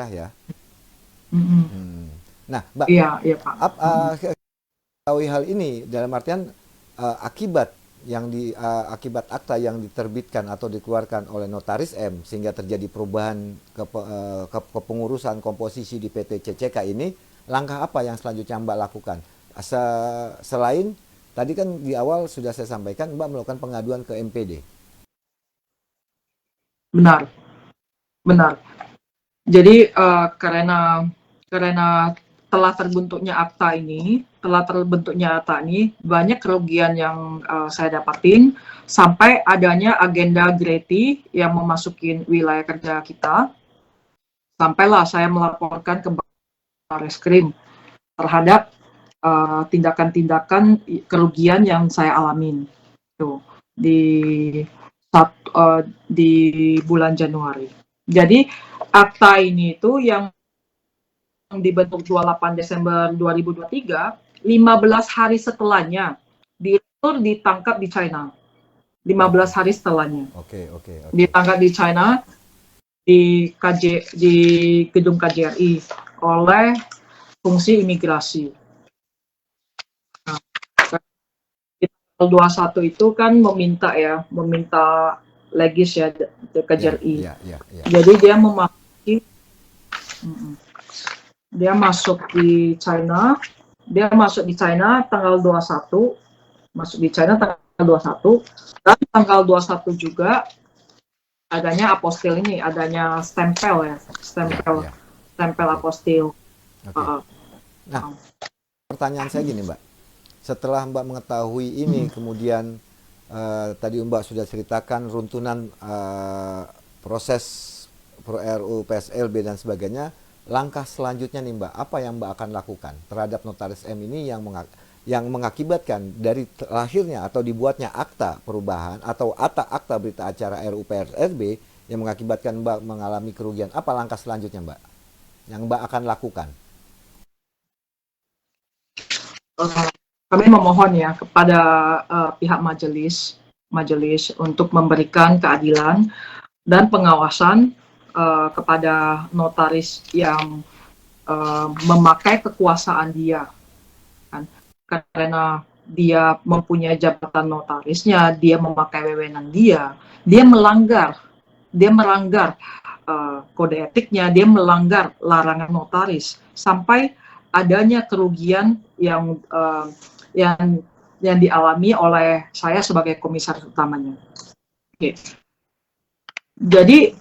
merah ya. Mm-mm. Hmm. Nah, Mbak, Iya, iya Pak. Mm-mm. ketahui hal ini dalam artian akibat akibat akta yang diterbitkan atau dikeluarkan oleh Notaris M sehingga terjadi perubahan kepengurusan komposisi di PT CCK ini, langkah apa yang selanjutnya Mbak lakukan? Selain tadi kan di awal sudah saya sampaikan Mbak melakukan pengaduan ke MPD. Benar, benar. Jadi karena telah terbentuknya akta ini, banyak kerugian yang saya dapatin sampai adanya agenda Greti yang memasukin wilayah kerja kita. Sampailah saya melaporkan ke Barreskrim terhadap tindakan-tindakan kerugian yang saya alamin tuh di di bulan Januari. Jadi akta ini itu yang dibentuk 28 Desember 2023, 15 hari setelahnya ditangkap di China. 15 Oke, hari setelahnya oke, oke, oke. ditangkap di China di gedung KJRI oleh fungsi imigrasi. Nah, di tanggal 21 itu kan meminta legis ya ke Ya, KJRI. ya, ya, ya. Jadi dia masuk di China, tanggal 21, masuk di China tanggal 21, dan tanggal 21 juga adanya stempel ya, Ya, stempel ya. stempel Oke, apostil. oke. Uh, Nah, pertanyaan saya gini, Mbak. Setelah Mbak mengetahui ini, kemudian tadi Mbak sudah ceritakan runtunan proses RUU PSLB dan sebagainya, langkah selanjutnya nih Mbak, apa yang Mbak akan lakukan terhadap Notaris M ini yang mengakibatkan dari lahirnya atau dibuatnya akta perubahan atau akta berita acara RUU PSLB yang mengakibatkan Mbak mengalami kerugian? Apa langkah selanjutnya Mbak yang Mbak akan lakukan? uh, Kami memohon ya kepada pihak majelis untuk memberikan keadilan dan pengawasan kepada notaris yang memakai kekuasaan dia, kan, karena dia mempunyai jabatan notarisnya, dia memakai wewenang dia melanggar kode etiknya, dia melanggar larangan notaris sampai adanya kerugian yang yang dialami oleh saya sebagai komisaris utamanya. Oke. Jadi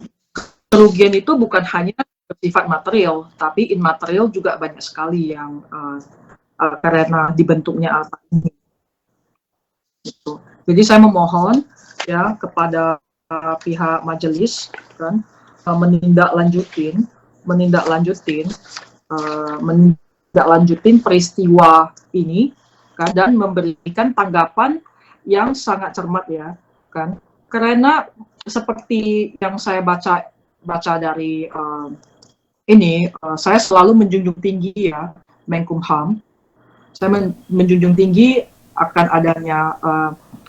kerugian itu bukan hanya bersifat material, tapi immaterial juga banyak sekali yang karena dibentuknya alta ini. Gitu. Jadi saya memohon ya kepada pihak majelis kan menindaklanjutin menindaklanjutin peristiwa ini kan, dan memberikan tanggapan yang sangat cermat ya kan, karena seperti yang saya baca dari saya selalu menjunjung tinggi ya Menkumham. Saya menjunjung tinggi akan adanya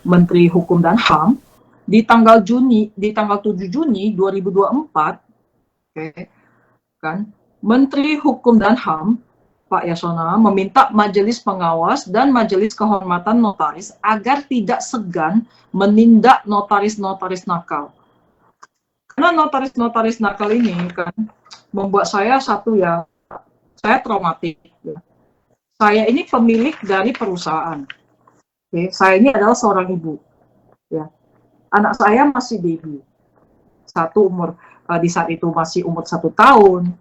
Menteri Hukum dan HAM di tanggal 7 Juni 2024, okay, kan, Menteri Hukum dan HAM Pak Yasona meminta Majelis Pengawas dan Majelis Kehormatan Notaris agar tidak segan menindak notaris-notaris nakal. Karena notaris-notaris nakal ini kan membuat saya saya traumatik. Saya ini pemilik dari perusahaan. Okay. Saya ini adalah seorang ibu. Ya. Anak saya masih baby. Di saat itu masih umur 1 tahun,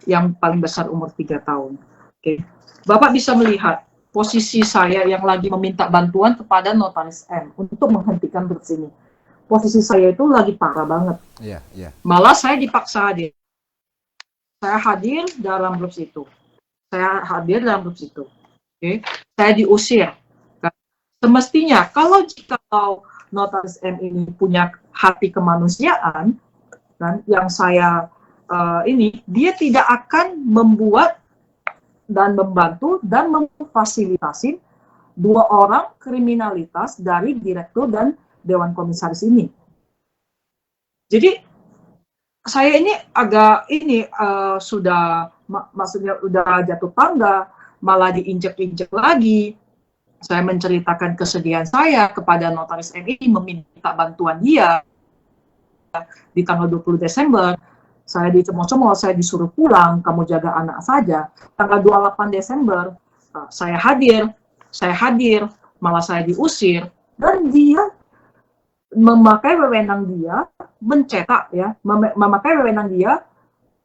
yang paling besar umur 3 tahun. Okay. Bapak bisa melihat posisi saya yang lagi meminta bantuan kepada Notaris M untuk menghentikan grup ini. Posisi saya itu lagi parah banget. Yeah, yeah. Malah saya dipaksa hadir. Saya hadir dalam grup itu. Okay. Saya diusir. Semestinya kalau Notaris M ini punya hati kemanusiaan, kan, yang saya dia tidak akan membuat dan membantu dan memfasilitasi 2 orang kriminalitas dari direktur dan dewan komisaris ini. Jadi saya ini agak ini sudah maksudnya udah jatuh tangga, malah diinjek-injek lagi. Saya menceritakan kesedihan saya kepada notaris MI, meminta bantuan dia di tanggal 20 Desember. Saya dicemooh-cemooh, saya disuruh pulang, kamu jaga anak saja. Tanggal 28 Desember, saya hadir, malah saya diusir, dan dia memakai wewenang dia mencetak ya, memakai wewenang dia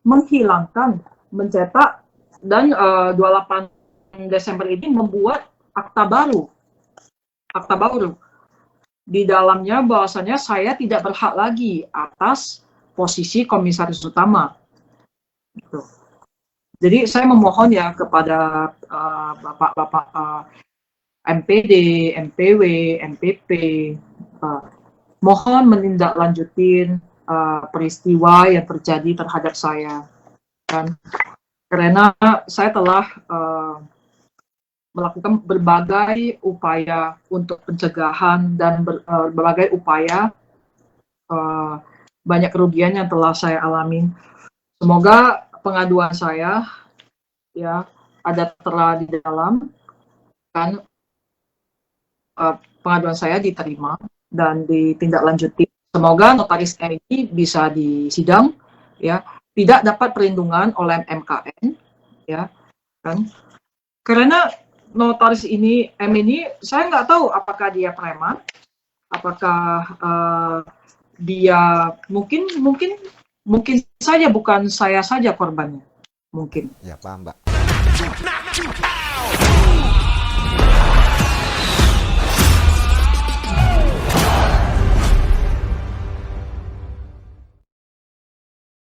menghilangkan, mencetak, dan 28 Desember ini membuat akta baru. Di dalamnya bahwasanya saya tidak berhak lagi atas posisi komisaris utama. Gitu. Jadi saya memohon ya kepada bapak-bapak MPD, MPW, MPP, mohon menindaklanjutin peristiwa yang terjadi terhadap saya. Dan karena saya telah melakukan berbagai upaya untuk pencegahan dan berbagai upaya, banyak kerugian yang telah saya alami. Semoga pengaduan saya ya ada telah di dalam, kan pengaduan saya diterima dan ditindaklanjuti. Semoga notaris ini bisa disidang, ya, tidak dapat perlindungan oleh MKN, ya, kan? Karena notaris ini, saya nggak tahu apakah dia preman, apakah dia mungkin saja bukan saya saja korbannya, mungkin. Ya paham, Mbak.